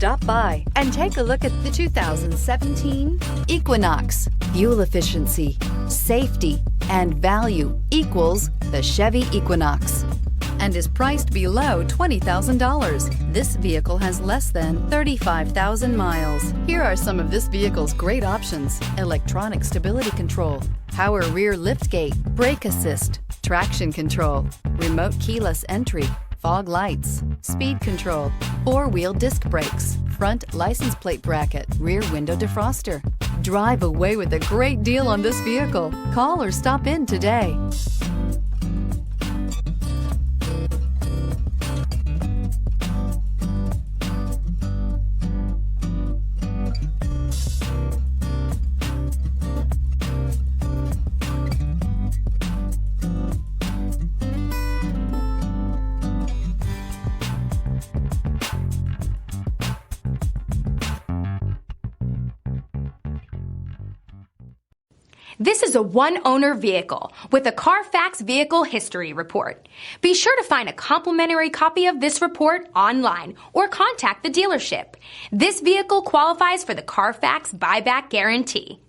Stop by and take a look at the 2017 Equinox. Fuel efficiency, safety, and value equals the Chevy Equinox and is priced below $20,000. This vehicle has less than 35,000 miles. Here are some of this vehicle's great options: electronic stability control, power rear liftgate, brake assist, traction control, remote keyless entry, fog lights, speed control, four-wheel disc brakes, front license plate bracket, rear window defroster. Drive away with a great deal on this vehicle. Call or stop in today. This is a one-owner vehicle with a Carfax Vehicle History Report. Be sure to find a complimentary copy of this report online or contact the dealership. This vehicle qualifies for the Carfax Buyback Guarantee.